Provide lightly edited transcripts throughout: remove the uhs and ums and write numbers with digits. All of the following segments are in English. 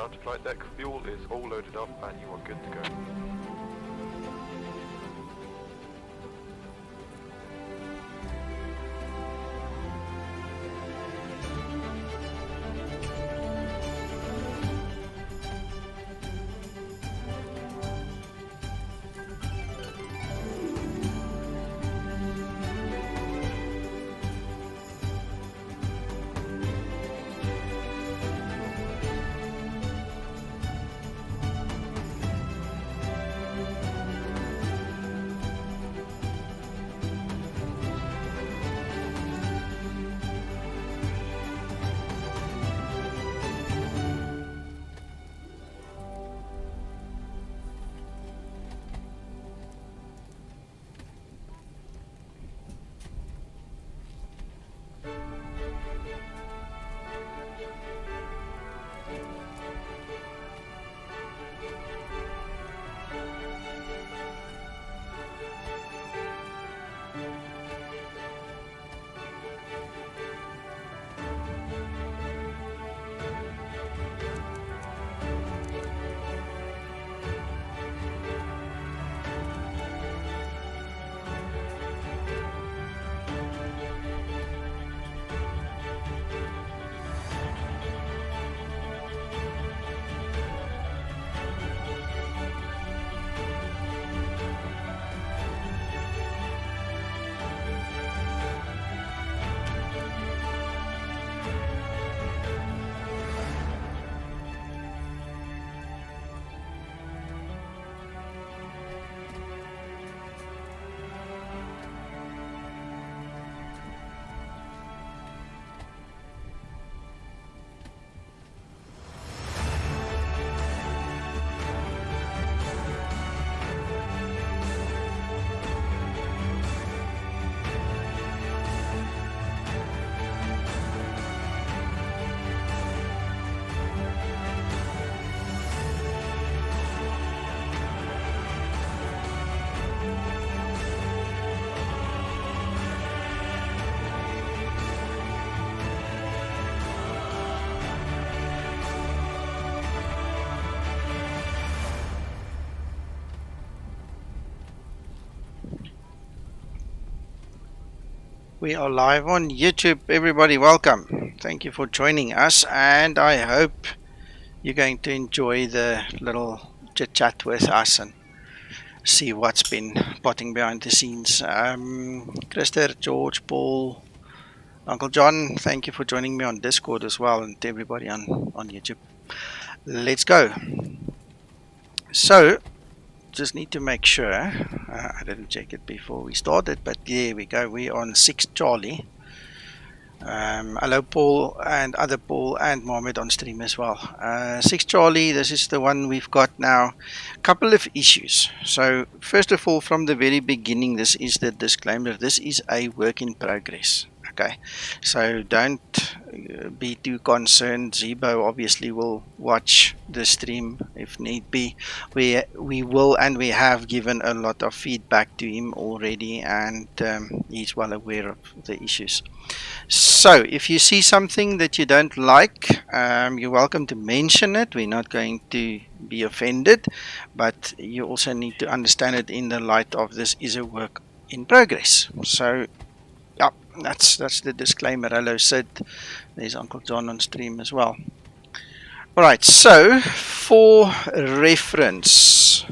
ground to flight deck. Fuel is all loaded up and you are good to go. We are live on YouTube. Everybody, welcome. Thank you for joining us, and I hope you're going to enjoy the little chit chat with us and see what's been potting behind the scenes. Christer, George, Paul, Uncle John, thank you for joining me on Discord as well, and to everybody on YouTube. Let's go. So, just need to make sure I didn't check it before we started, but there we go. We're on 6 Charlie. Hello Paul and other Paul and Mohammed on stream as well. 6 Charlie, this is the one we've got now. Couple of issues. So first of all, from the very beginning, this is the disclaimer. This is a work in progress. Okay, so don't be too concerned. Zibo obviously will watch the stream if need be. We will, and we have given a lot of feedback to him already, and he's well aware of the issues. So if you see something that you don't like, you're welcome to mention it. We're not going to be offended, but you also need to understand it in the light of this is a work in progress. So yeah, that's the disclaimer. Hello Sid, there's Uncle John on stream as well. Alright, so for reference,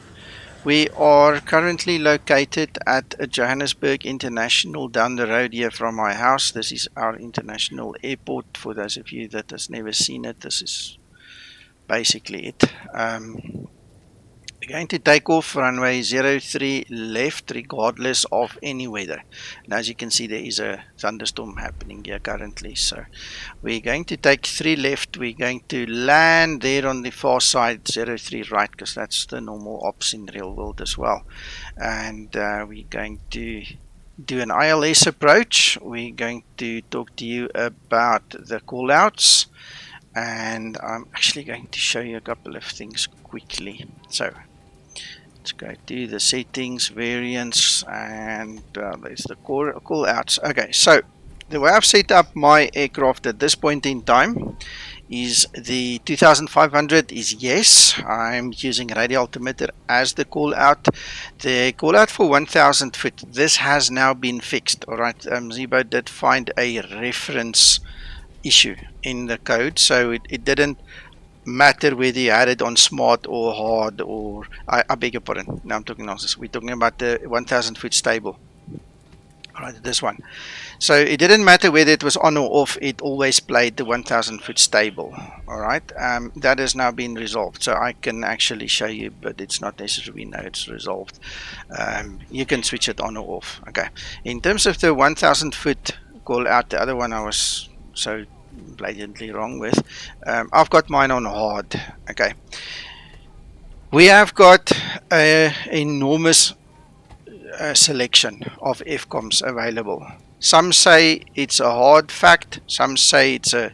we are currently located at Johannesburg International, down the road here from my house. This is our international airport. For those of you that has never seen it, this is basically it. We're going to take off runway 03 left regardless of any weather. And as you can see, there is a thunderstorm happening here currently. So we're going to take 3 left. We're going to land there on the far side, 03 right, because that's the normal ops in real world as well. And we're going to do an ILS approach. We're going to talk to you about the callouts. And I'm actually going to show you a couple of things quickly. So let's go to the settings, variants, and there's the callouts. Okay, so the way I've set up my aircraft at this point in time is the 2500 is yes. I'm using radio altimeter as the call out. The call out for 1000 foot, this has now been fixed. Alright, Zibo did find a reference issue in the code, so it didn't matter whether you had it on smart or hard, or I beg your pardon, now I'm talking nonsense. We're talking about the 1000 foot stable. Alright, this one. So it didn't matter whether it was on or off, it always played the 1000 foot stable. Alright, that has now been resolved, so I can actually show you, but it's not necessary. We know it's resolved. You can switch it on or off. Okay, in terms of the 1000 foot call out, the other one I was so blatantly wrong with, I've got mine on hard. Okay, we have got an enormous selection of FCOMs available. Some say it's a hard fact, some say it's a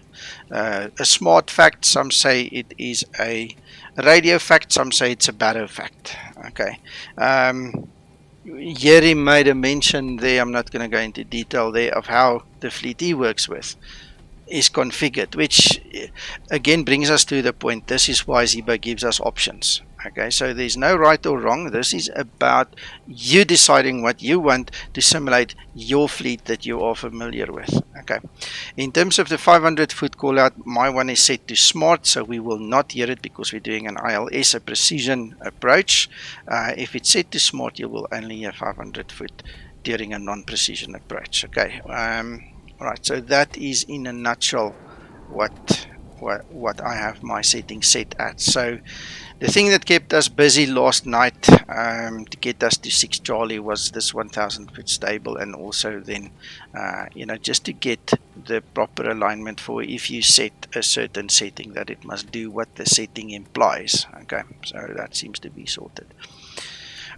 smart fact, some say it is a radio fact, some say it's a battle fact. Okay, Yeri made a mention there, I'm not going to go into detail there, of how the fleet he works with is configured, which again brings us to the point, this is why Zibo gives us options. Okay, so there's no right or wrong. This is about you deciding what you want to simulate your fleet that you are familiar with. Okay, in terms of the 500 foot call out, my one is set to smart, so we will not hear it because we're doing an ILS, a precision approach. If it's set to smart, you will only hear 500 foot during a non-precision approach. Okay, alright, so that is in a nutshell what I have my settings set at. So the thing that kept us busy last night to get us to 6 Charlie was this 1000 foot stable, and also then just to get the proper alignment for if you set a certain setting that it must do what the setting implies. Okay, so that seems to be sorted.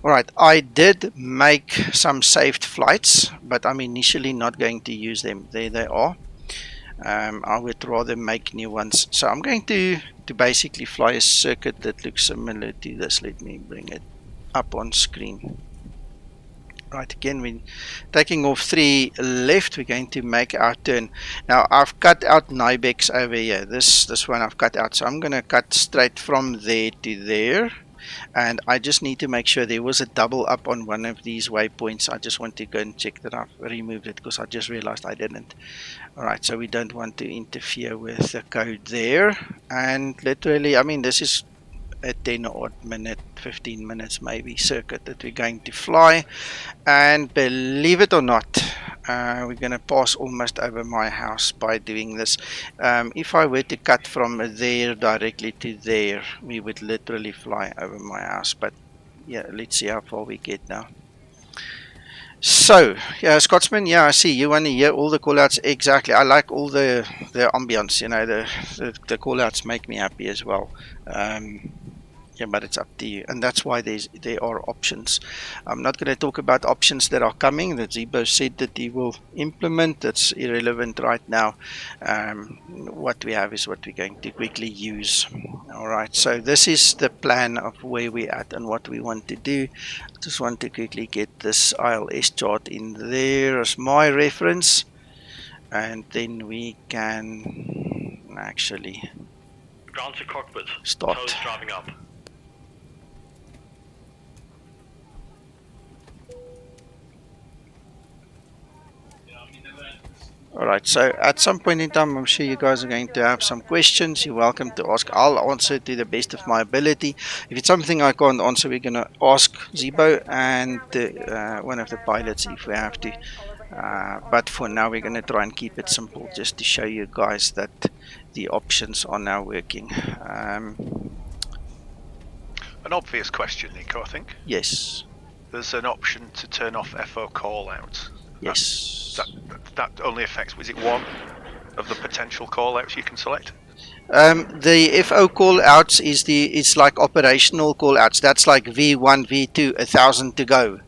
Alright, I did make some saved flights, but I'm initially not going to use them. There they are. I would rather make new ones. So I'm going to basically fly a circuit that looks similar to this. Let me bring it up on screen. Right, again we're taking off 3 left. We're going to make our turn. Now I've cut out NIBEX over here. This one I've cut out. So I'm going to cut straight from there to there. And I just need to make sure there was a double up on one of these waypoints. I just want to go and check that I've removed it because I just realized I didn't. Alright, so we don't want to interfere with the code there. And literally, I mean, this is a 10 odd minute, 15 minutes maybe circuit that we're going to fly. And believe it or not, we're going to pass almost over my house by doing this. If I were to cut from there directly to there, we would literally fly over my house. But yeah, let's see how far we get now. So, yeah, Scotsman, yeah, I see you want to hear all the callouts. Exactly, I like all the ambience, you know, the callouts make me happy as well. Yeah, but it's up to you, and that's why there are options. I'm not going to talk about options that are coming that Zibo said that he will implement. That's irrelevant right now. What we have is what we're going to quickly use. Alright, so this is the plan of where we're at and what we want to do. I just want to quickly get this ILS chart in there as my reference, and then we can actually ground to cockpit. Start. Toes driving up. Alright, so at some point in time, I'm sure you guys are going to have some questions. You're welcome to ask. I'll answer to the best of my ability. If it's something I can't answer, we're going to ask Zibo and one of the pilots if we have to. But for now, we're going to try and keep it simple just to show you guys that the options are now working. An obvious question, Nico, I think. Yes. There's an option to turn off FO callouts. Yes. That only affects, is it one of the potential callouts you can select? The FO callouts is it's like operational callouts. That's like V1, V2, 1000 to go.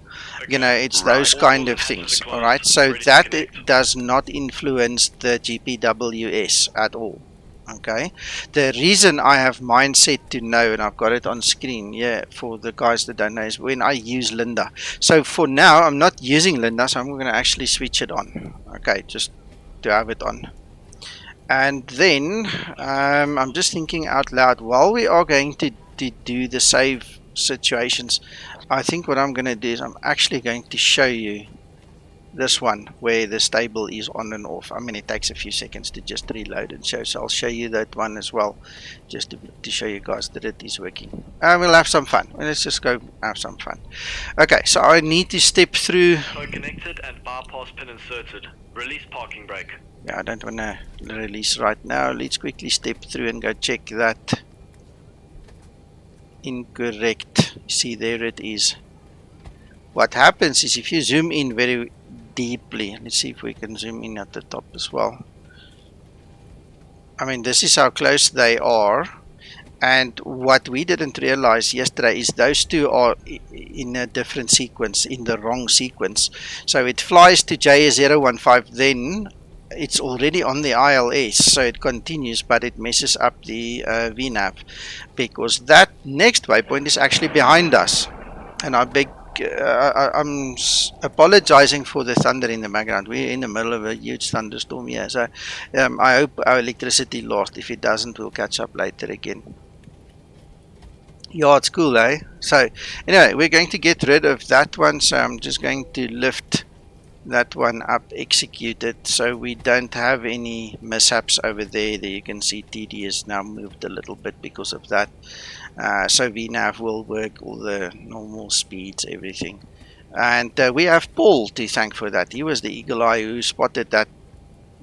Okay. You know, it's right. Those kind of things. All right. So that does not influence the GPWS at all. Okay, the reason I have mine set to no, and I've got it on screen, yeah, for the guys that don't know, is when I use Linda. So for now, I'm not using Linda, so I'm going to actually switch it on. Okay, just to have it on. And then I'm just thinking out loud, while we are going to do the save situations, I think what I'm going to do is I'm actually going to show you this one where the stable is on and off. I mean, it takes a few seconds to just reload and show, so I'll show you that one as well, just to show you guys that it is working. We'll have some fun. Let's just go have some fun. Okay, so I need to step through. So connected and bypass pin inserted. Release parking brake. Yeah, I don't want to release right now. Let's quickly step through and go check that. Incorrect. See, there it is. What happens is if you zoom in very deeply, let's see if we can zoom in at the top as well. I mean, this is how close they are, and what we didn't realize yesterday is those two are in a different sequence, in the wrong sequence. So it flies to JS015, then it's already on the ILS, so it continues, but it messes up the VNAV, because that next waypoint is actually behind us. And I beg, I'm apologizing for the thunder in the background. We're in the middle of a huge thunderstorm here, so I hope our electricity lost. If it doesn't, we'll catch up later again. Yeah, it's cool, eh? So anyway, we're going to get rid of that one, so I'm just going to lift that one up, execute it, so we don't have any mishaps over there. There you can see TD is now moved a little bit because of that. So VNAV will work, all the normal speeds, everything. And we have Paul to thank for that. He was the eagle eye who spotted that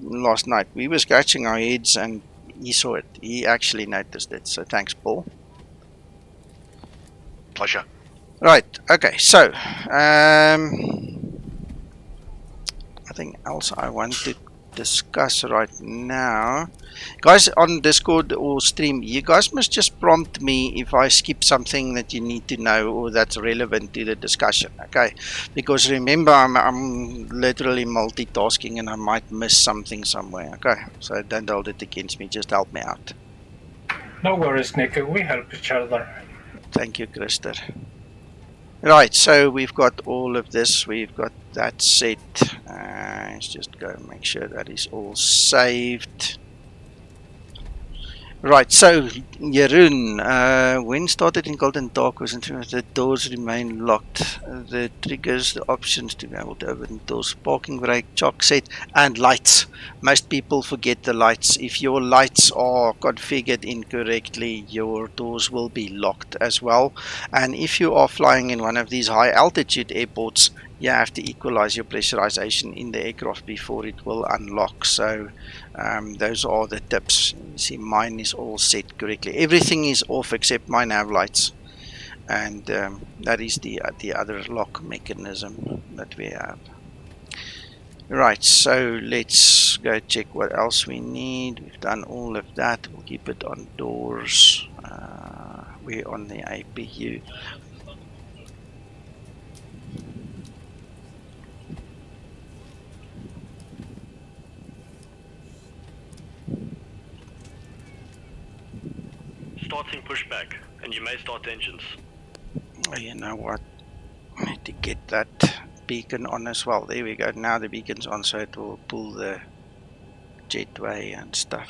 last night. We were scratching our heads and he saw it. He actually noticed it. So thanks, Paul. Pleasure. Right, okay, so nothing else I want to discuss right now. Guys on Discord or stream, you guys must just prompt me if I skip something that you need to know or that's relevant to the discussion, okay? Because remember, I'm literally multitasking and I might miss something somewhere, okay? So don't hold it against me, just help me out. No worries, Nick, we help each other. Thank you, Krister. Right, so we've got all of this, we've got that set. Let's just go and make sure that is all saved. Right, so Jeroen, when started in Golden Dark was the doors remain locked. The triggers, the options to be able to open doors, parking brake, chalk set, and lights. Most people forget the lights. If your lights are configured incorrectly, your doors will be locked as well. And if you are flying in one of these high altitude airports, you have to equalize your pressurization in the aircraft before it will unlock. So those are the tips. You see, mine is all set correctly. Everything is off except my nav lights, and that is the other lock mechanism that we have. Right, so let's go check what else we need. We've done all of that. We'll keep it on doors. We're on the APU. Starting pushback, and you may start engines. Oh, you know what? I need to get that beacon on as well. There we go. Now the beacon's on, so it will pull the jetway and stuff.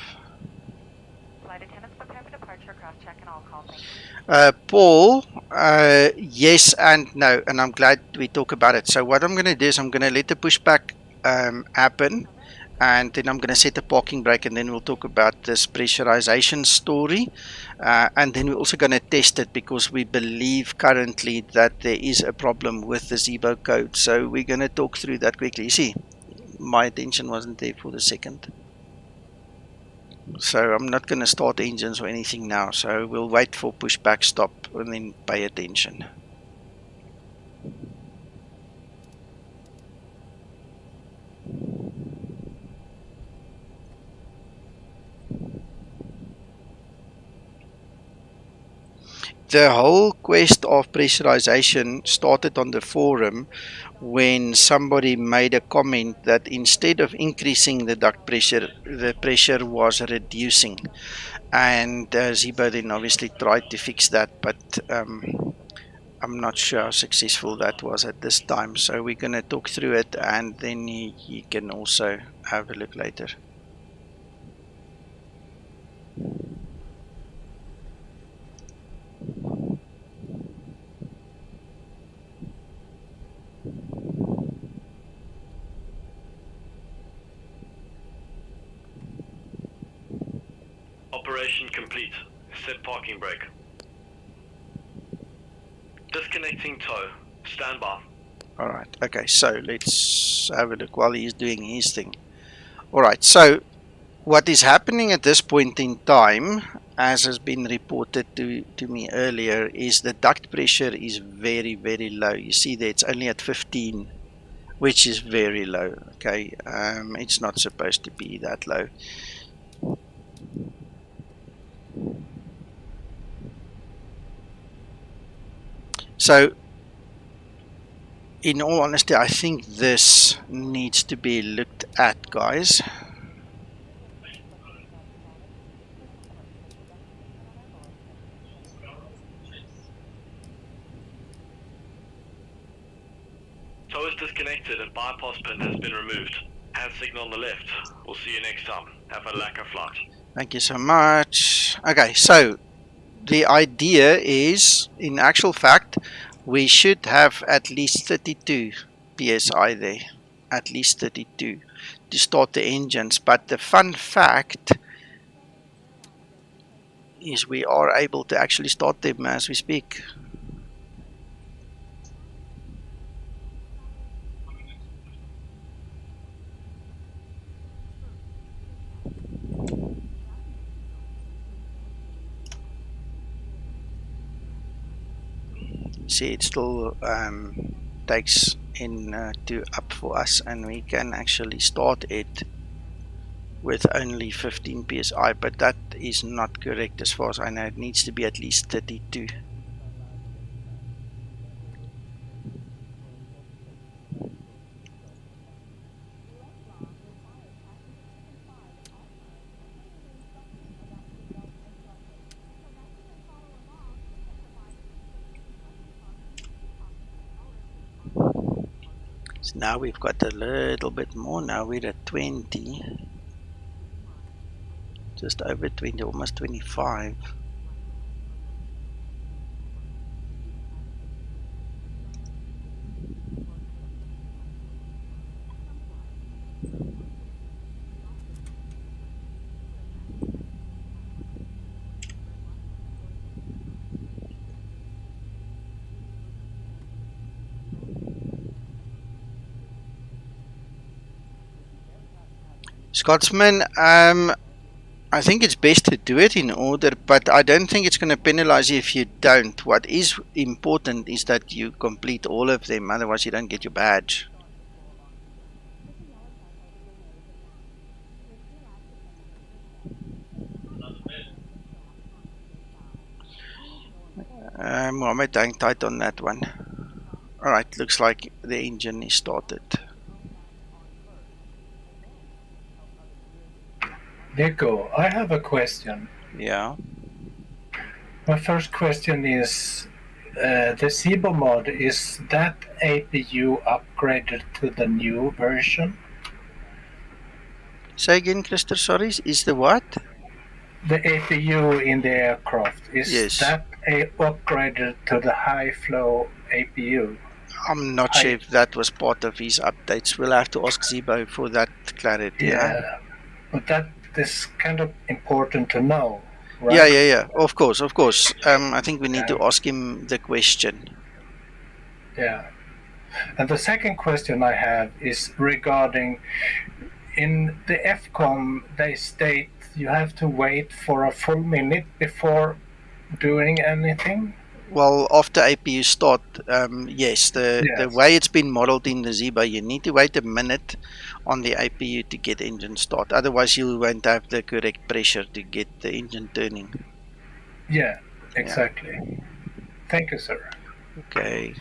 Flight attendants prepare for departure. Cross-check and all calls. Paul, yes and no, and I'm glad we talk about it. So what I'm going to do is I'm going to let the pushback happen, and then I'm going to set a parking brake, and then we'll talk about this pressurization story, and then we're also going to test it because we believe currently that there is a problem with the Zibo code. So we're going to talk through that quickly. You see, my attention wasn't there for the second, so I'm not going to start engines or anything now. So we'll wait for pushback stop and then pay attention. The whole quest of pressurization started on the forum when somebody made a comment that instead of increasing the duct pressure, the pressure was reducing. And Zibo then obviously tried to fix that, but I'm not sure how successful that was at this time. So we're going to talk through it, and then you can also have a look later. Operation complete. Set parking brake. Disconnecting tow. Stand by. Alright, okay, so let's have a look while he's doing his thing. Alright, so what is happening at this point in time, as has been reported to me earlier, is the duct pressure is very, very low. You see that it's only at 15, which is very low. Okay, it's not supposed to be that low. So, in all honesty, I think this needs to be looked at, guys. Tow is disconnected and bypass pin has been removed. Hand signal on the left. We'll see you next time. Have a lacquer flight. Thank you so much. Okay, so the idea is, in actual fact, we should have at least 32 psi there. At least 32 to start the engines. But the fun fact is we are able to actually start them as we speak. See, it still takes in to up for us, and we can actually start it with only 15 psi, but that is not correct as far as I know. It needs to be at least 32. So now we've got a little bit more. Now we're at 20, just over 20, almost 25. Scotsman, I think it's best to do it in order, but I don't think it's going to penalize you if you don't. What is important is that you complete all of them, otherwise you don't get your badge. Mohammed, hang tight on that one. Alright, looks like the engine is started. Nico, I have a question. Yeah. My first question is, the Zibo mod, is that APU upgraded to the new version? Say again, Christopher, sorry, is the what? The APU in the aircraft, is Yes. that upgraded to the high flow APU? I'm not sure if that was part of his updates. We'll have to ask Zibo for that clarity. Yeah, but that is kind of important to know, right? Yeah. Of course. I think we need to ask him the question. Yeah. And the second question I have is regarding, in the FCOM, they state you have to wait for a full minute before doing anything. Well, after APU start, yes, the way it's been modeled in the Zibo, you need to wait a minute on the APU to get engine start. Otherwise, you won't have the correct pressure to get the engine turning. Yeah, exactly. Yeah. Thank you, sir. Okay.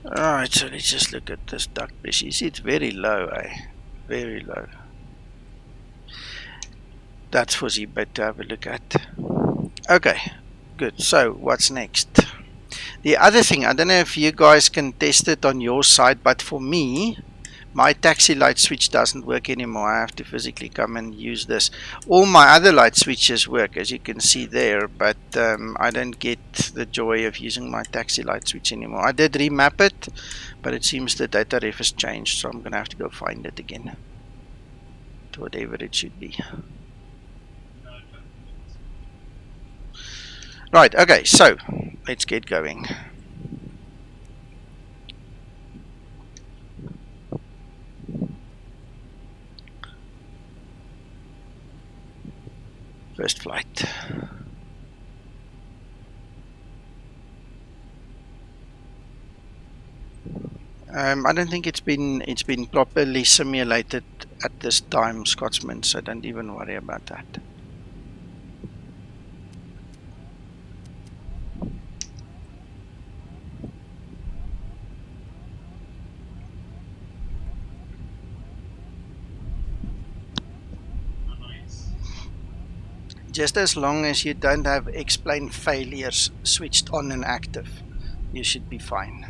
Alright, so let's just look at this duct pressure. You see it's very low, very low. That's for Zibo to have a look at. Okay, good. So what's next? The other thing, I don't know if you guys can test it on your side, but for me, My taxi light switch doesn't work anymore. I have to physically come and use this. All my other light switches work, as you can see there, but I don't get the joy of using my taxi light switch anymore. I did remap it, but it seems the data ref has changed, so I'm going to have to go find it again to whatever it should be. Right, okay, so let's get going. First flight. I don't think it's been properly simulated at this time, Scotsman, so don't even worry about that. Just as long as you don't have explain failures switched on and active, you should be fine.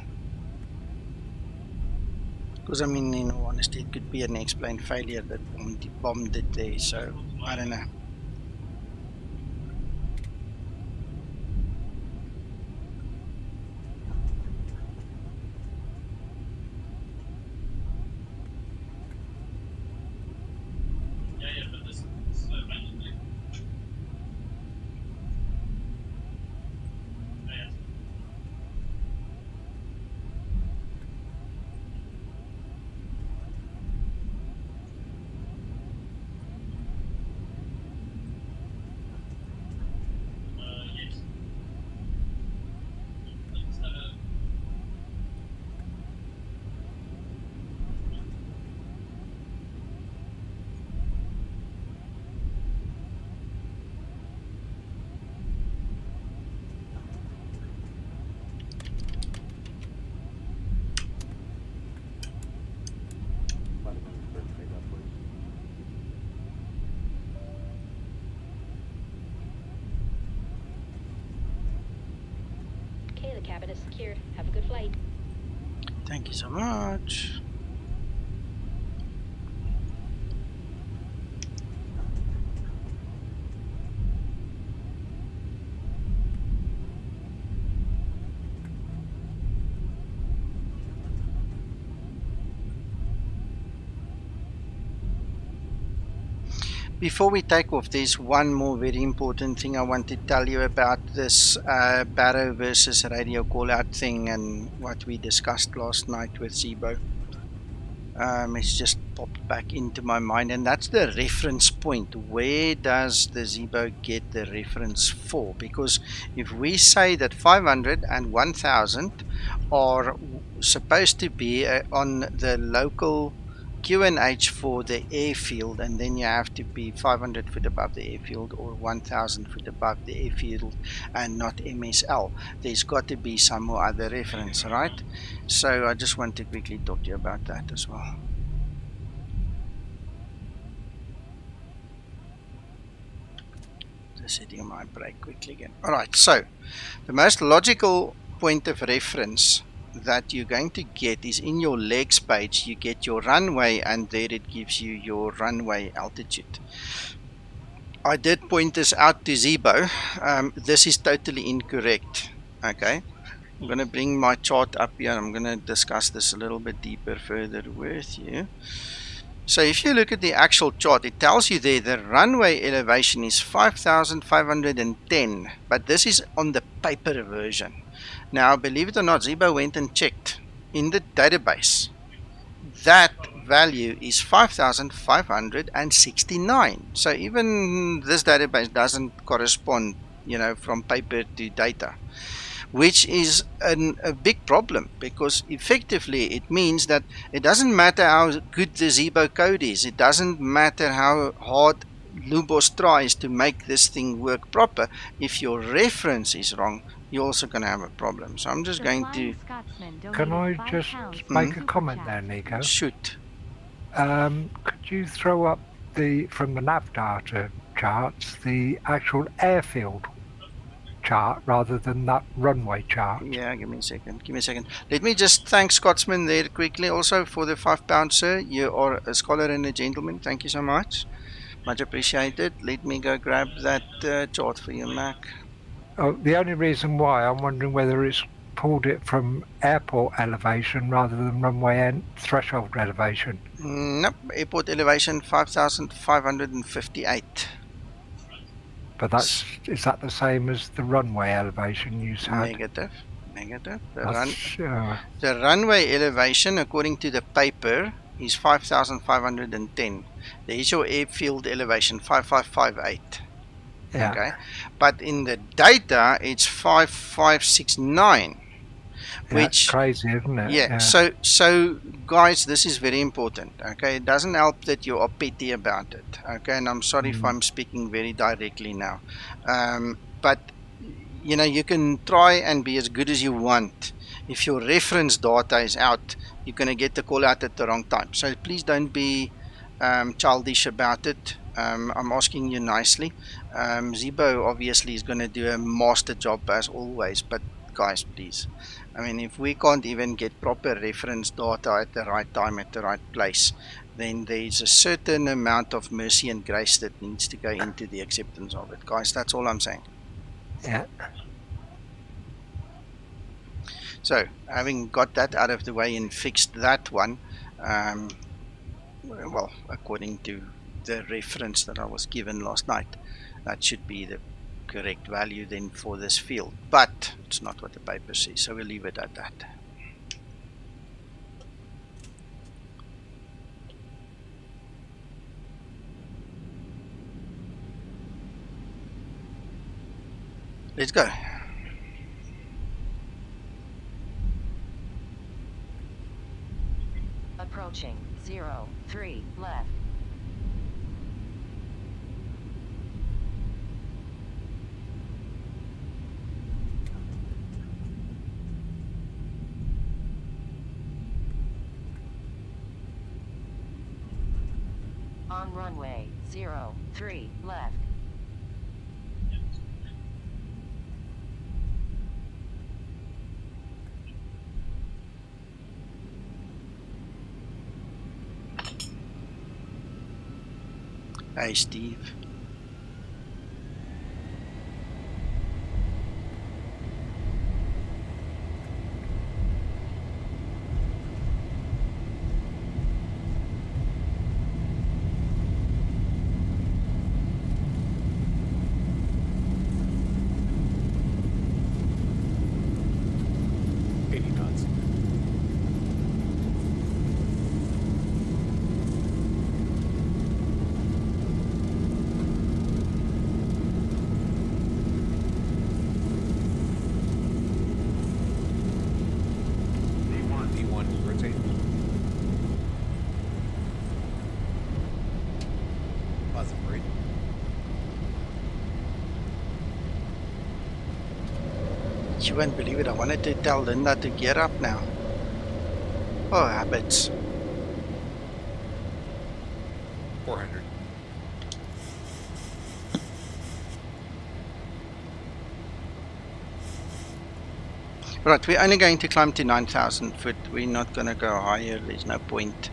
Because I mean, in all honesty, it could be an explain failure that bombed it there, so I don't know. The cabin is secured. Have a good flight. Thank you so much. Before we take off, there's one more very important thing I want to tell you about this Barrow versus radio call-out thing and what we discussed last night with Zibo. It's just popped back into my mind, and that's the reference point. Where does the Zibo get the reference for? Because if we say that 500 and 1000 are supposed to be on the local QNH for the airfield, and then you have to be 500 foot above the airfield or 1000 foot above the airfield and not MSL. There's got to be some more other reference, right? So I just want to quickly talk to you about that as well. Just setting my brake quickly again. Alright, so the most logical point of reference that you're going to get is in your legs page. You get your runway, and there it gives you your runway altitude. I did point this out to Zibo. This is totally incorrect. Okay, I'm going to bring my chart up here. I'm going to discuss this a little bit deeper further with you. So if you look at the actual chart, it tells you there the runway elevation is 5,510, but this is on the paper version. Now, believe it or not, Zibo went and checked in the database. That value is 5,569. So even this database doesn't correspond, you know, from paper to data, which is a big problem, because effectively it means that it doesn't matter how good the Zibo code is. It doesn't matter how hard Lubos tries to make this thing work proper. If your reference is wrong, you're also going to have a problem. So I'm just going to... Can I just make a comment there, Nico? Shoot. Could you throw up from the nav data charts, the actual airfield chart rather than that runway chart. Yeah, give me a second. Give me a second. Let me just thank Scotsman there quickly also for the £5, sir. You are a scholar and a gentleman. Thank you so much. Much appreciated. Let me go grab that chart for you, Mac. Oh, the only reason why I'm wondering whether it's pulled it from airport elevation rather than runway end threshold elevation. Nope. Airport elevation 5,558. But that's, is that the same as the runway elevation you had? Negative. Negative. That's, The runway elevation, according to the paper, is 5,510. There is your airfield elevation, 5,558. yeah. Okay. But in the data, it's 5,569. That's crazy, isn't it? Yeah. So guys, this is very important. Okay. It doesn't help that you are petty about it. Okay. And I'm sorry if I'm speaking very directly now. But you know, you can try and be as good as you want. If your reference data is out, you're going to get the call out at the wrong time. So please don't be childish about it. I'm asking you nicely. Zibo obviously is going to do a master job as always, but guys, please. I mean, if we can't even get proper reference data at the right time, at the right place, then there's a certain amount of mercy and grace that needs to go into the acceptance of it. Guys, that's all I'm saying. Yeah. So, having got that out of the way and fixed that one, well, according to the reference that I was given last night, that should be the correct value then for this field. But it's not what the paper says, so we'll leave it at that. Let's go. Approaching 03 left. On runway 03 left. Hey, Steve. You won't believe it, I wanted to tell Linda to gear up now. Oh, habits. 400. Right, we're only going to climb to 9,000 foot. We're not going to go higher, there's no point.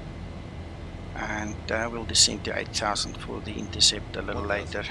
And we'll descend to 8,000 for the intercept a little later.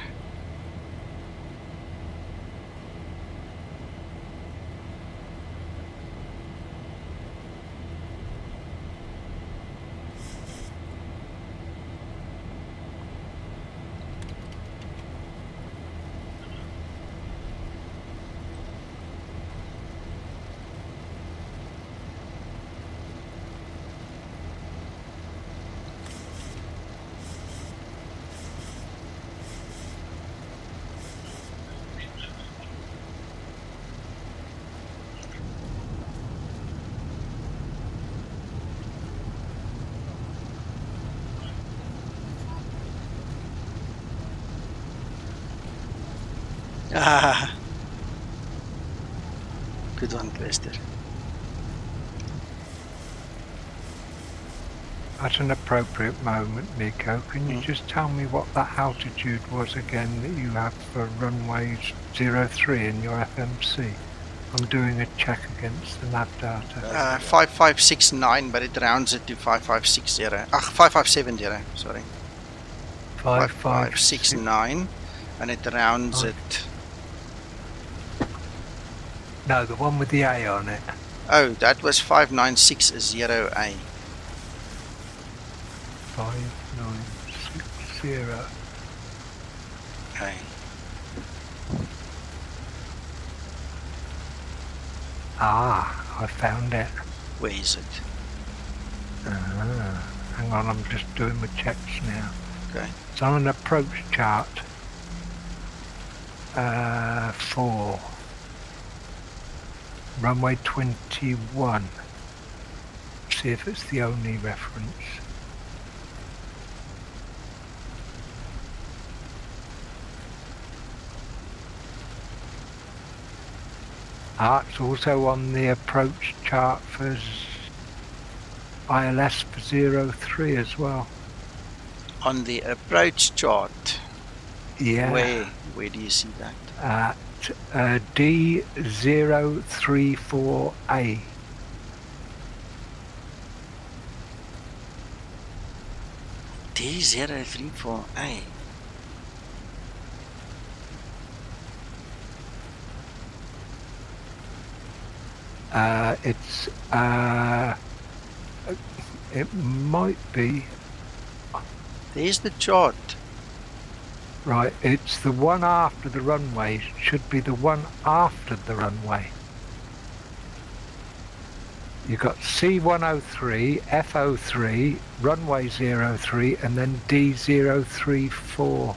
Ah, good one, Lester. At an appropriate moment, Nico, can you Mm. just tell me what that altitude was again that you have for runways 03 in your FMC? I'm doing a check against the nav data. 5569, but it rounds it to 5560. 5570, sorry. 5569. 5569, and it rounds it. No, the one with the A on it. Oh, that was 5960A. 5960. Okay. Ah, I found it. Where is it? Hang on, I'm just doing my checks now. Okay. It's on an approach chart for runway 21. See if it's the only reference. It's also on the approach chart for ILS for 03 as well. On the approach chart. Yeah. Where do you see that? At D034A. D034A. It might be. There's the chart. Right, it's the one after the runway. Should be the one after the runway. You've got C103, F03, runway 03, and then D034.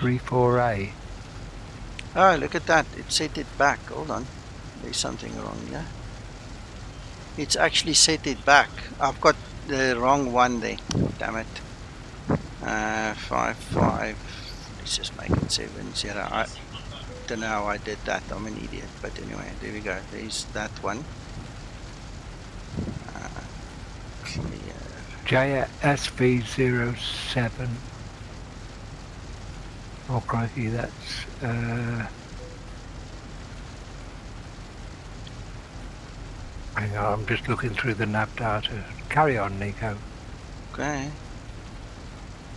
A. Oh, look at that. It set it back. Hold on. There's something wrong here. It's actually set it back. I've got the wrong one there. Damn it. 55. Let's just make it 70. I don't know how I did that. I'm an idiot. But anyway, there we go. There's that one. Clear. JSV07. Oh crikey, that's hang on, I'm just looking through the nav data. Carry on, Nico. Okay.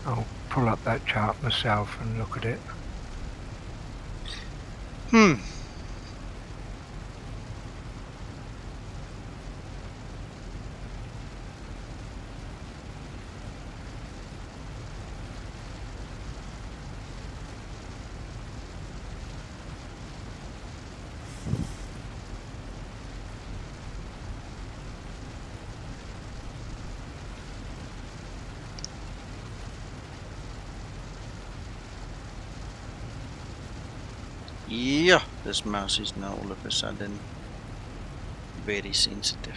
I'll pull up that chart myself and look at it. Yeah, this mouse is now all of a sudden very sensitive.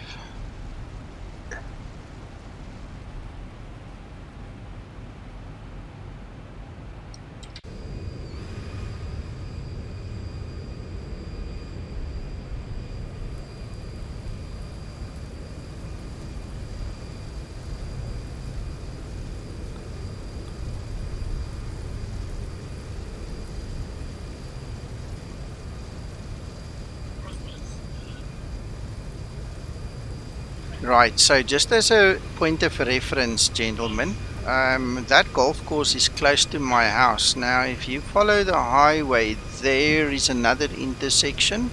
Right, so just as a point of reference, gentlemen, that golf course is close to my house. Now, if you follow the highway, there is another intersection,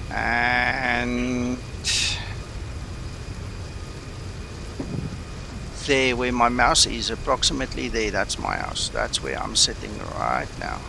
and there where my mouse is, approximately there, that's my house. That's where I'm sitting right now.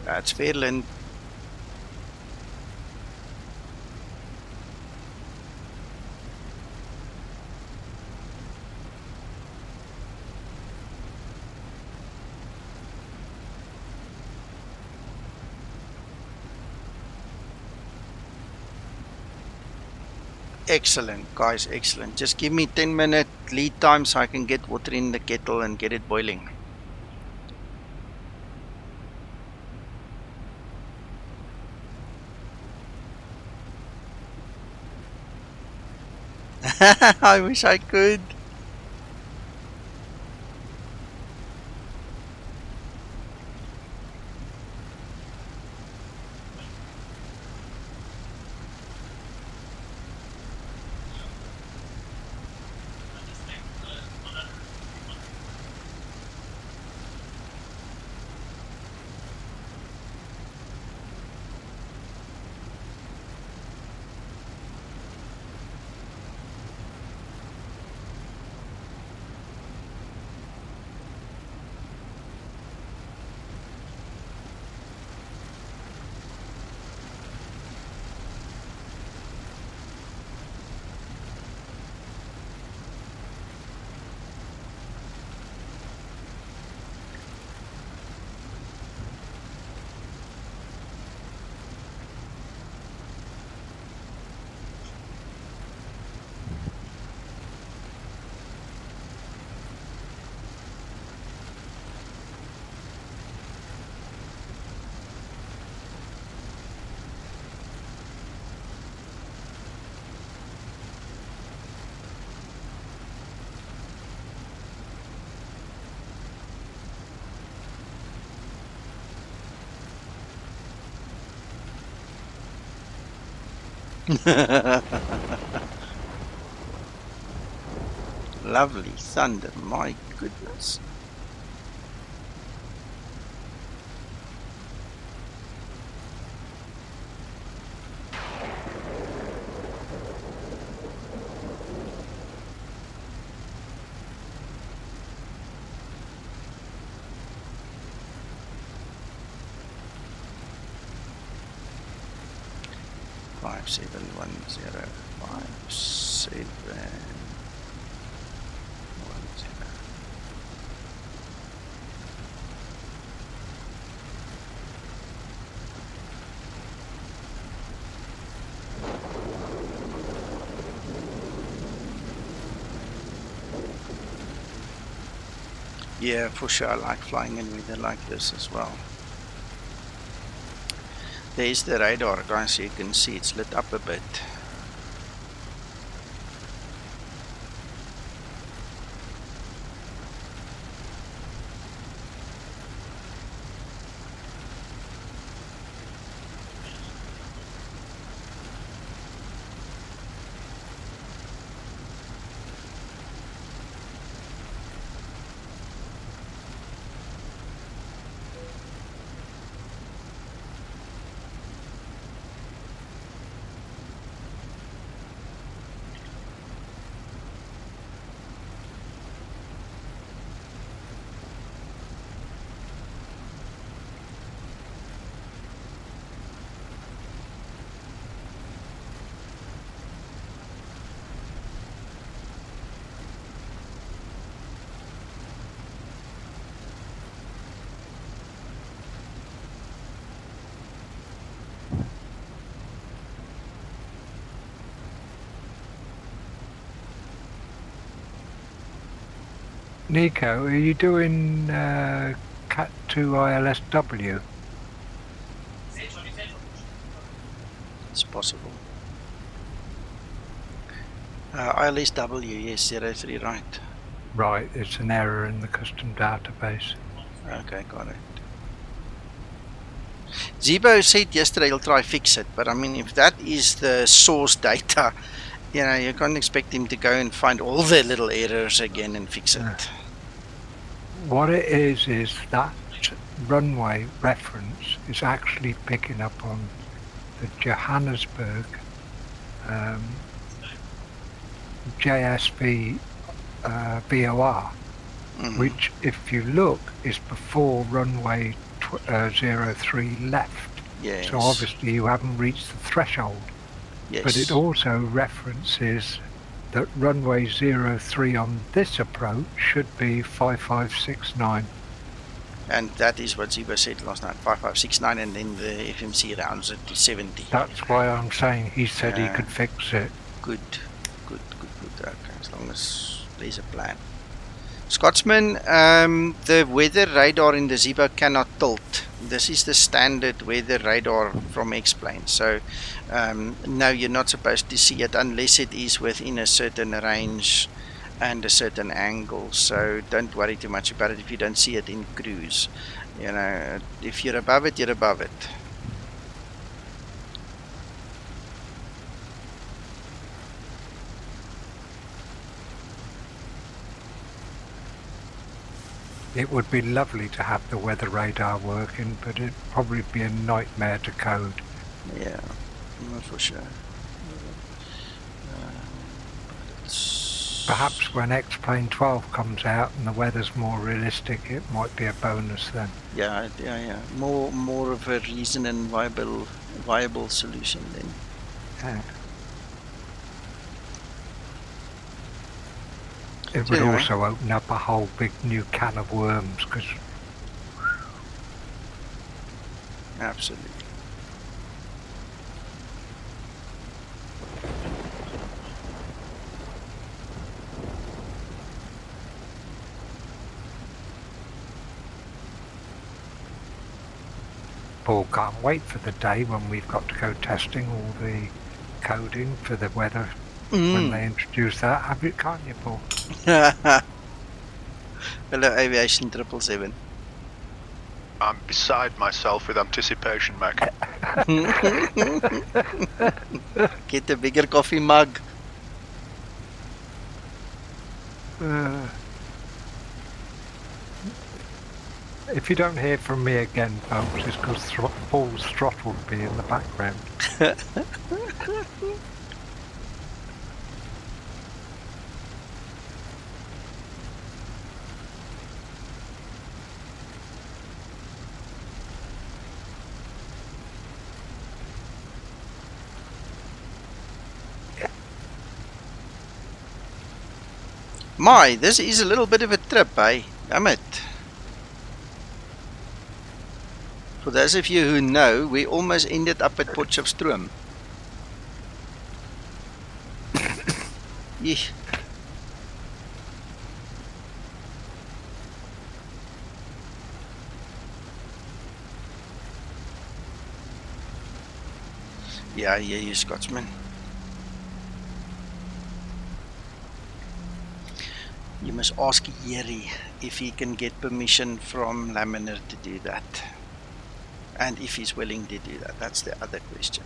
That's Fairland. Excellent, guys, excellent. Just give me 10-minute lead time so I can get water in the kettle and get it boiling. I wish I could. Lovely thunder, my goodness. Five 71057 Yeah, for sure. I like flying in weather like this as well. There's the radar, guys. You can see it's lit up a bit. Nico, are you doing Cat 2 ILSW? It's possible. ILSW, yes, 03, right. Right, it's an error in the custom database. Okay, got it. Zibo said yesterday he'll try fix it, but I mean, if that is the source data, you know, you can't expect him to go and find all the little errors again and fix it. What it is that runway reference is actually picking up on the Johannesburg JSV VOR, which, if you look, is before runway 03 left. Yes. So obviously you haven't reached the threshold. Yes. But it also references that runway 03 on this approach should be 5569. And that is what Zibo said last night, 5569, and then the FMC rounds it to 70. That's why I'm saying he said he could fix it. good. Okay, as long as there's a plan. Scotsman, the weather radar in the Zibo cannot tilt. This is the standard weather radar from X-Plane. So, no, you're not supposed to see it unless it is within a certain range and a certain angle. So don't worry too much about it if you don't see it in cruise. You know, if you're above it, you're above it. It would be lovely to have the weather radar working, but it'd probably be a nightmare to code. Yeah, for sure. Perhaps when X-Plane 12 comes out and the weather's more realistic, it might be a bonus then. Yeah. More of a reason and viable solution then. Yeah. It would also open up a whole big new can of worms, because... Absolutely. Paul can't wait for the day when we've got to go testing all the coding for the weather when they introduce that. Have you, can't you, Paul? Hello, Aviation 777. I'm beside myself with anticipation, Mac. Get a bigger coffee mug. If you don't hear from me again, folks, it's because Paul's throttled me in the background. My, this is a little bit of a trip, eh? Damn it. For those of you who know, we almost ended up at Potchefstroom. Yeesh. Yeah, you Scotsman. You must ask Yeri if he can get permission from Laminer to do that. And if he's willing to do that. That's the other question.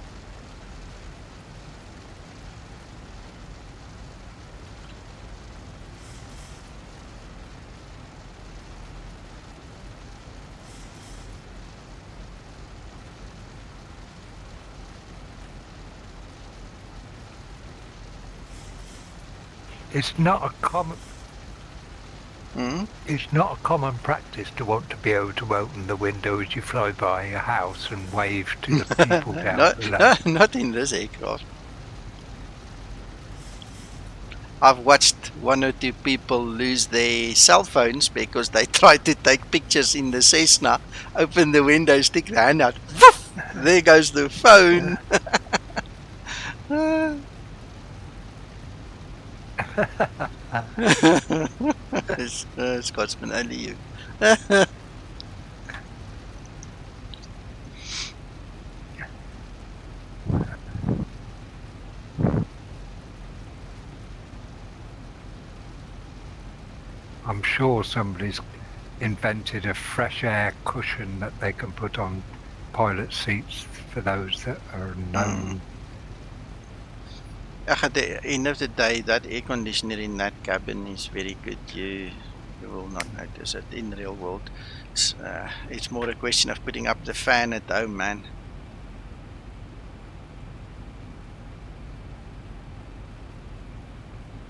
It's not a common... It's not a common practice to want to be able to open the window as you fly by a house and wave to the people down below. Not in this aircraft. I've watched one or two people lose their cell phones because they tried to take pictures in the Cessna, open the window, stick their hand out, woof, there goes the phone. Scotsman, only you. I'm sure somebody's invented a fresh air cushion that they can put on pilot seats for those that are known. At the end of the day, that air conditioner in that cabin is very good. You will not notice it in the real world. It's more a question of putting up the fan at home, man.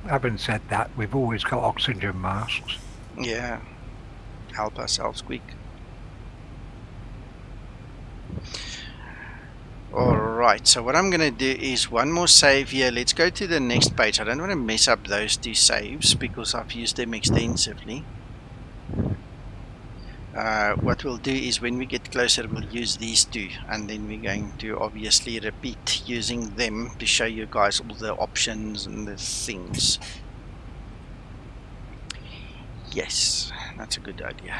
Having said that, we've always got oxygen masks. Yeah, help ourselves quick. Alright, so what I'm going to do is one more save here. Let's go to the next page. I don't want to mess up those two saves because I've used them extensively. What we'll do is when we get closer, we'll use these two, and then we're going to obviously repeat using them to show you guys all the options and the things. Yes, that's a good idea.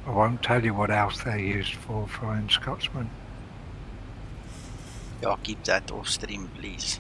I won't tell you what else they used for Flying Scotsman. Yeah, keep that off stream, please.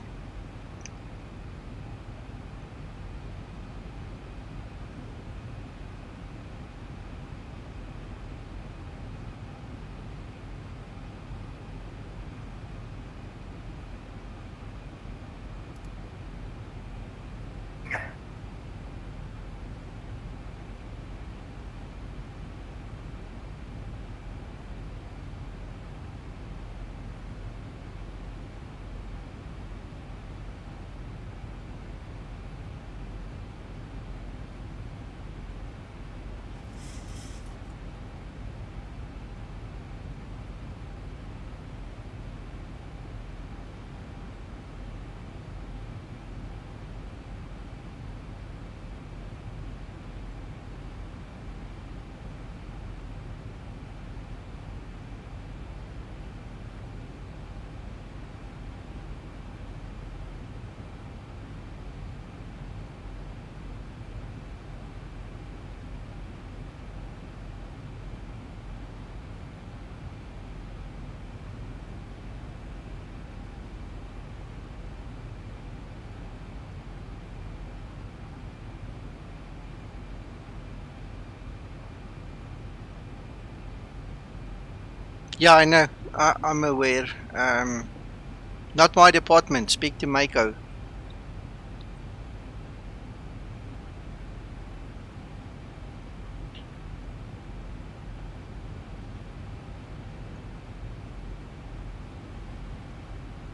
Yeah, I know. I'm aware. Not my department. Speak to Mako.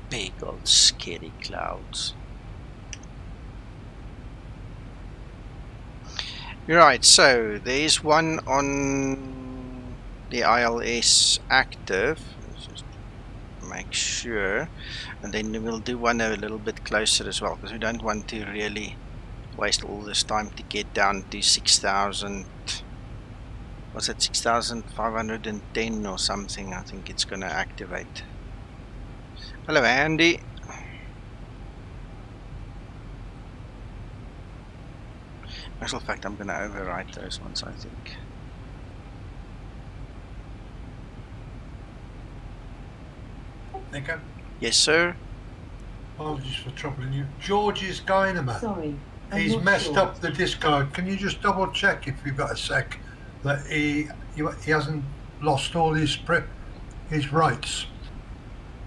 Big old scary clouds. Right, so there's one on the ILS active. Let's just make sure. And then we'll do one a little bit closer as well, because we don't want to really waste all this time to get down to 6,000. Was it 6,510 or something? I think it's going to activate. Hello, Andy. Actual fact, I'm going to overwrite those ones, I think. Nico, Yes, sir. apologies for troubling you. George's Dynamo. Sorry. He's messed up the discard. Can you just double check if you've got a sec that he hasn't lost all his rights?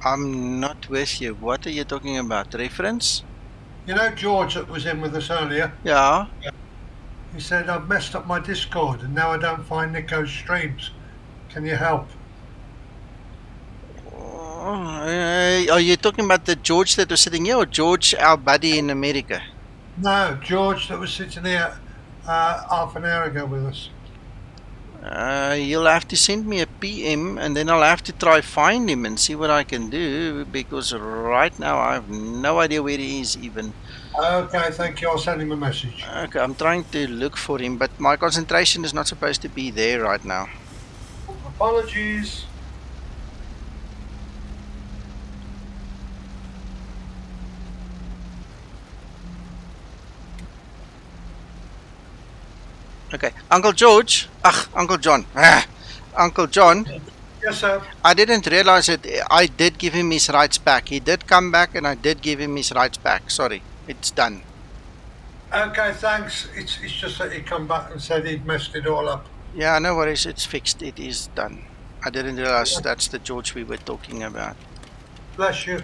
I'm not with you. What are you talking about? Reference? You know George that was in with us earlier? Yeah. He said, I've messed up my Discord and now I don't find Nico's streams. Can you help? Are you talking about the George that was sitting here, or George, our buddy in America? No, George that was sitting here half an hour ago with us. You'll have to send me a PM, and then I'll have to try find him and see what I can do, because right now I have no idea where he is even. Okay, thank you. I'll send him a message. Okay, I'm trying to look for him, but my concentration is not supposed to be there right now. Apologies. Okay, Uncle George. Uncle John. Uncle John. Yes, sir. I didn't realize it. I did give him his rights back. He did come back, and I did give him his rights back. Sorry, it's done. Okay, thanks. It's just that he come back and said he'd messed it all up. Yeah, no worries. It's fixed. It is done. I didn't realize that's the George we were talking about. Bless you.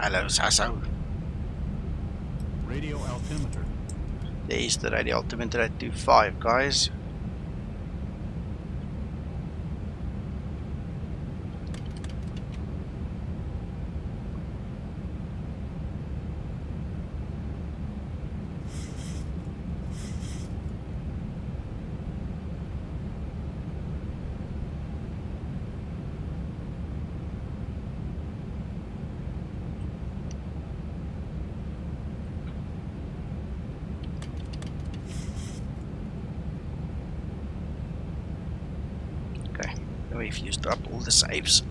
Hello, Sasso. Radio altimeter. There's the radio altimeter at 2.5, guys. We've used up all the saves.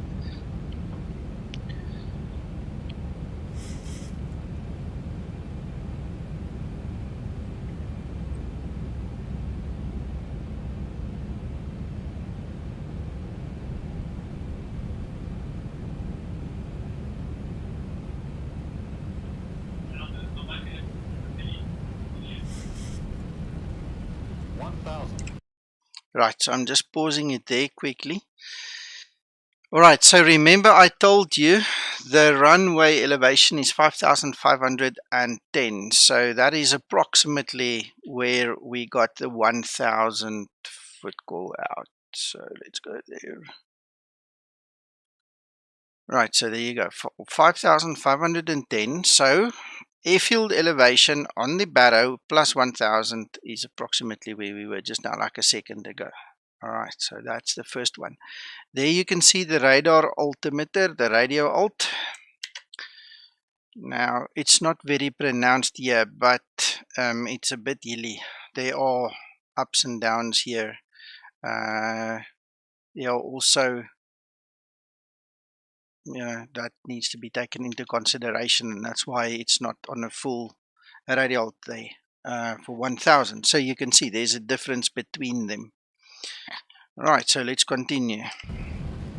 Right, so I'm just pausing it there quickly. Alright, so remember I told you the runway elevation is 5,510, so that is approximately where we got the 1,000 foot call out. So let's go there. Right, so there you go, 5,510. So airfield elevation on the Barrow plus 1,000 is approximately where we were just now, like a second ago. Alright, so that's the first one. There you can see the radar altimeter, the radio alt. Now, it's not very pronounced here, but it's a bit hilly. There are ups and downs here. There are also, that needs to be taken into consideration, and that's why it's not on a full radio alt there for 1,000. So you can see there's a difference between them. Right, so let's continue.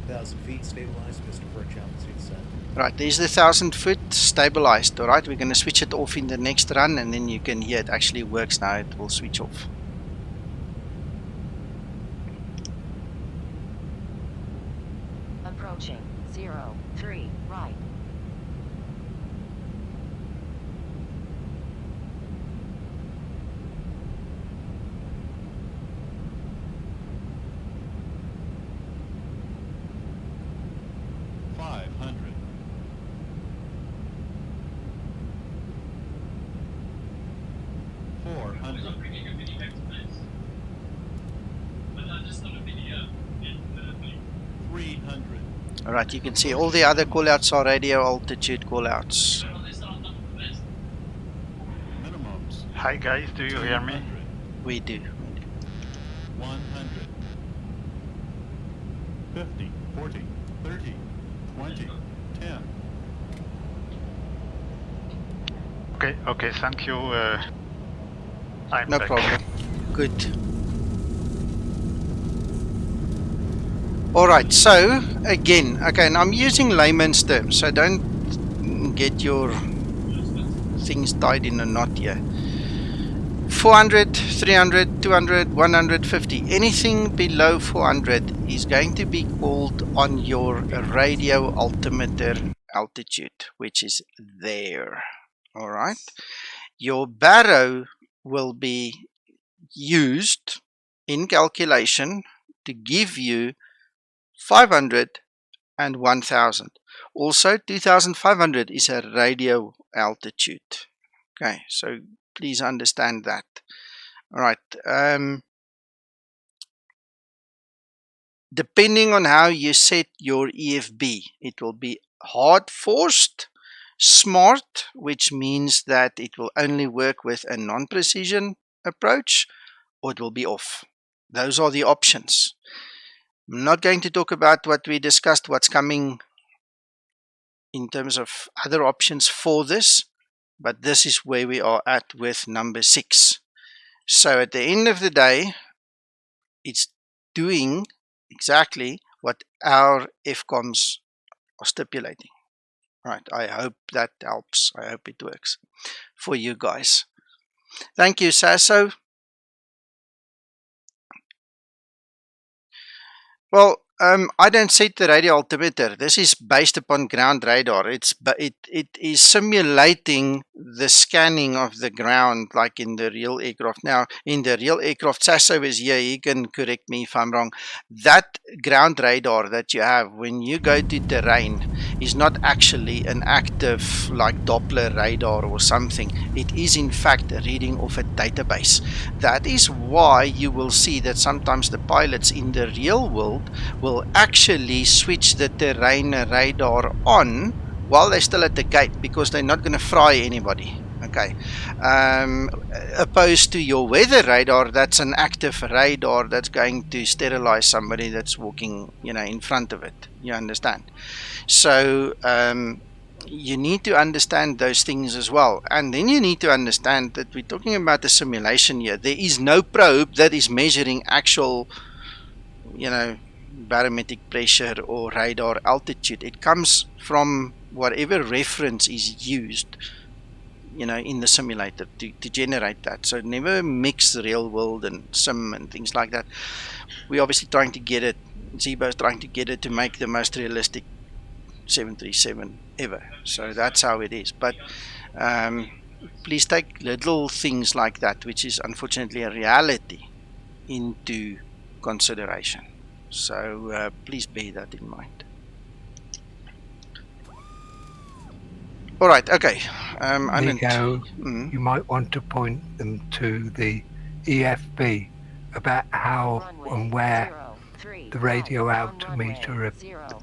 1,000 feet stabilized, Mr. Perch, altitude set. Right, there's the 1,000 foot stabilized. Alright, we're going to switch it off in the next run, and then you can hear it actually works now. It will switch off. Approaching 03 right. Alright, you can see all the other callouts are radio altitude callouts. Hi guys, do you hear me? We do. 100, 50, 40, 30, 20, 10. Okay, thank you. I'm No back. problem. Good. Alright, so again, okay, and I'm using layman's terms, so don't get your things tied in a knot here. 400, 300, 200, 150, anything below 400 is going to be called on your radio altimeter altitude, which is there. Alright, your barrow will be used in calculation to give you 500 and 1000. Also 2500 is a radio altitude. Okay, so please understand that. Alright, depending on how you set your EFB, it will be hard forced, smart, which means that it will only work with a non-precision approach, or it will be off. Those are the options. I'm not going to talk about what we discussed, what's coming in terms of other options for this, but this is where we are at with number 6. So at the end of the day, it's doing exactly what our FCOMs are stipulating. Right, I hope that helps. I hope it works for you guys. Thank you, Sasso. Well, I don't set the radio altimeter. This is based upon ground radar. It is simulating the scanning of the ground like in the real aircraft. Now, in the real aircraft, Sasso is here. He can correct me if I'm wrong. That ground radar that you have when you go to terrain is not actually an active like Doppler radar or something. It is in fact a reading of a database. That is why you will see that sometimes the pilots in the real world will actually switch the terrain radar on while they're still at the gate, because they're not going to fry anybody. Okay, opposed to your weather radar, that's an active radar that's going to sterilize somebody that's walking, in front of it. You understand? So you need to understand those things as well. And then you need to understand that we're talking about a simulation here. There is no probe that is measuring actual, barometric pressure or radar altitude. It comes from whatever reference is used, in the simulator to generate that. So never mix real world and sim and things like that. We're obviously trying to get it, Zibo is trying to get it to make the most realistic 737 ever. So that's how it is. But please take little things like that, which is unfortunately a reality, into consideration. So please bear that in mind. All right, okay. Nico, you might want to point them to the EFB about how and where the radio altimeter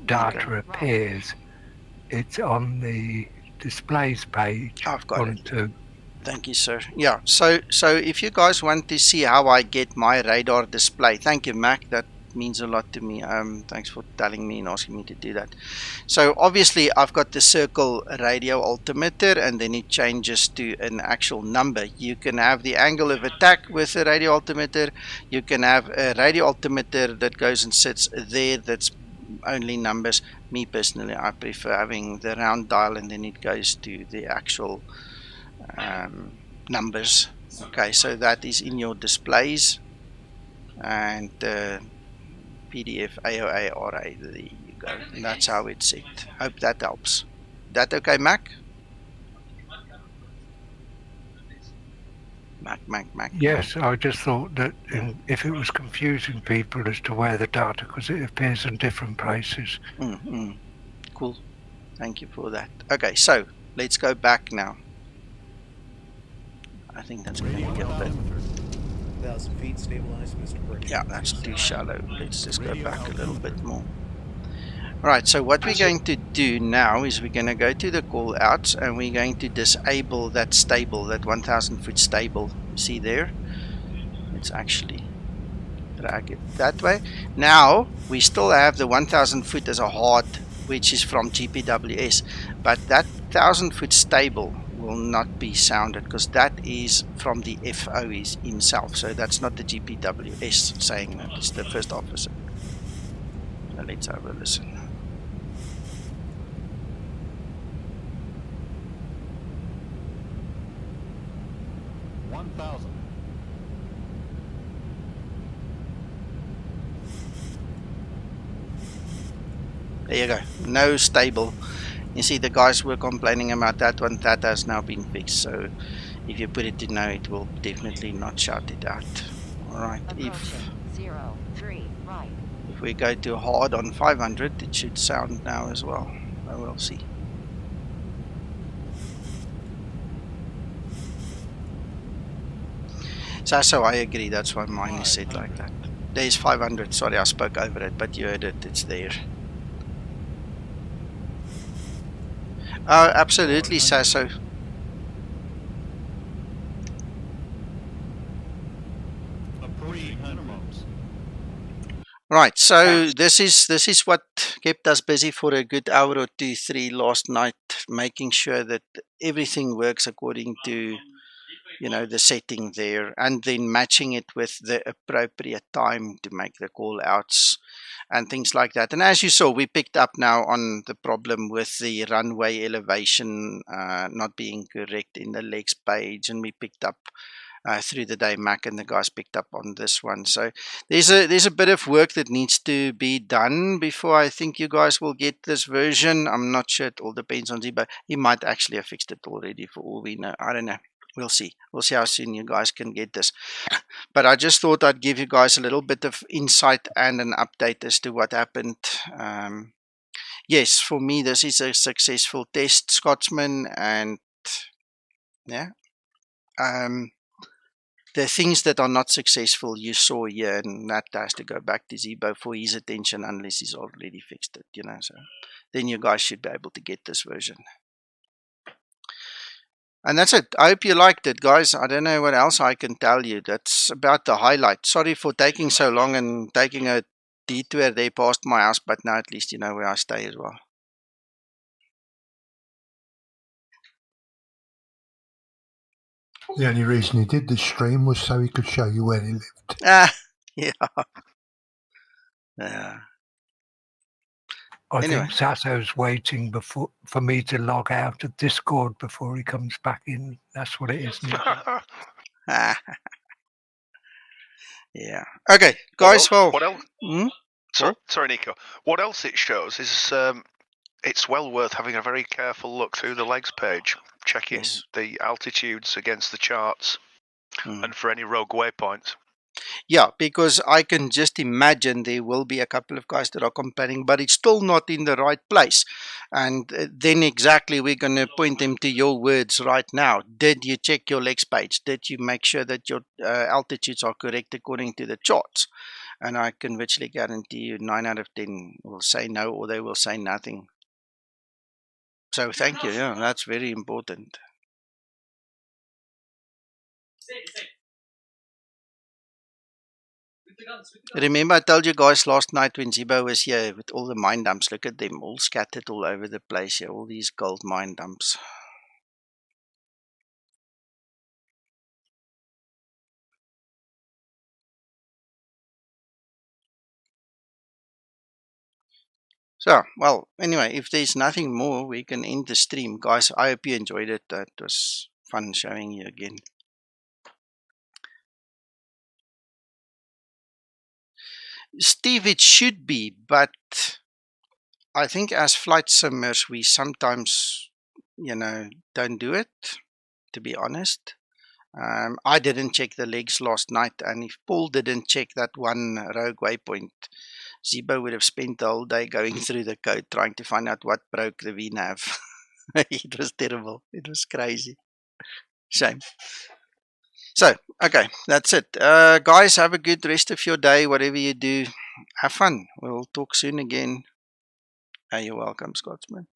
data appears. It's on the displays page. I've got it. Thank you, sir. Yeah, so if you guys want to see how I get my radar display, thank you, Mac. That means a lot to me. Thanks for telling me and asking me to do that. So obviously I've got the circle radio altimeter, and then it changes to an actual number. You can have the angle of attack with a radio altimeter. You can have a radio altimeter that goes and sits there, that's only numbers. Me personally, I prefer having the round dial, and then it goes to the actual numbers. Okay, so that is in your displays, and PDF, AOA, RA, there you go. And that's how it's set. Hope that helps. That okay, Mac? Mac. Yes, I just thought that if it was confusing people as to where the data, because it appears in different places. Cool. Thank you for that. Okay, so let's go back now. I think that's going to get a bit. 1,000 feet, stabilized, Mr. Burke. Yeah, that's too shallow. Let's just go back a little bit more. Right, so what we're going to do now is we're going to go to the call outs, and we're going to disable that stable, that 1,000 foot stable. You see there? Let's actually drag it that way. Now, we still have the 1,000 foot as a hard, which is from GPWS, but that 1,000 foot stable will not be sounded, because that is from the FAOR himself. So that's not the GPWS saying that, it's the first officer. So let's have a listen. 1,000. There you go. No stable. You see, the guys were complaining about that one. That has now been fixed. So if you put it to no, it will definitely not shout it out. Alright, if we go to hard on 500, it should sound now as well. I will see. So I agree, that's why mine is set like that. There's 500, sorry I spoke over it, but you heard it, it's there. Absolutely, Sasso. Right, so this is what kept us busy for a good hour or two, three last night, making sure that everything works according to, you know, the setting there, and then matching it with the appropriate time to make the call outs and things like that. And as you saw, we picked up now on the problem with the runway elevation not being correct in the legs page, and we picked up through the day. Mac and the guys picked up on this one. So there's a bit of work that needs to be done before I think you guys will get this version. I'm not sure. It all depends on Zibo. He might actually have fixed it already for all we know. I don't know. We'll see. We'll see how soon you guys can get this. But I just thought I'd give you guys a little bit of insight and an update as to what happened. Yes, for me, this is a successful test, Scotsman, and yeah. The things that are not successful you saw here, and that has to go back to Zibo for his attention unless he's already fixed it, you know. So then you guys should be able to get this version. And that's it. I hope you liked it, guys. I don't know what else I can tell you. That's about the highlight. Sorry for taking so long and taking a detour there past my house, but now at least you know where I stay as well. The only reason he did the stream was so he could show you where he lived. Ah, yeah. Yeah. I Anyway. think Sasso's waiting for me to log out of Discord before he comes back in. That's what it is, Nick. Yeah. Okay, guys. What else? Hmm? Sorry, Nico. What else it shows is it's well worth having a very careful look through the legs page, checking the altitudes against the charts, and for any rogue waypoints. Yeah, because I can just imagine there will be a couple of guys that are complaining, but it's still not in the right place. And then exactly we're going to point them to your words right now. Did you check your legs page? Did you make sure that your altitudes are correct according to the charts? And I can virtually guarantee you 9 out of 10 will say no, or they will say nothing. So thank you. Yeah, that's very important. Remember I told you guys last night when Zibo was here with all the mine dumps. Look at them, all scattered all over the place here. All these gold mine dumps. So, well, anyway, if there's nothing more, we can end the stream. Guys, I hope you enjoyed it. It was fun showing you again. Steve, it should be, but I think as flight simmers, we sometimes, you know, don't do it, to be honest. I didn't check the legs last night, and if Paul didn't check that one rogue waypoint, Zibo would have spent the whole day going through the code trying to find out what broke the VNav. It was terrible. It was crazy. Shame. So, okay, that's it. Guys, have a good rest of your day. Whatever you do, have fun. We'll talk soon again. You're welcome, Scotsman.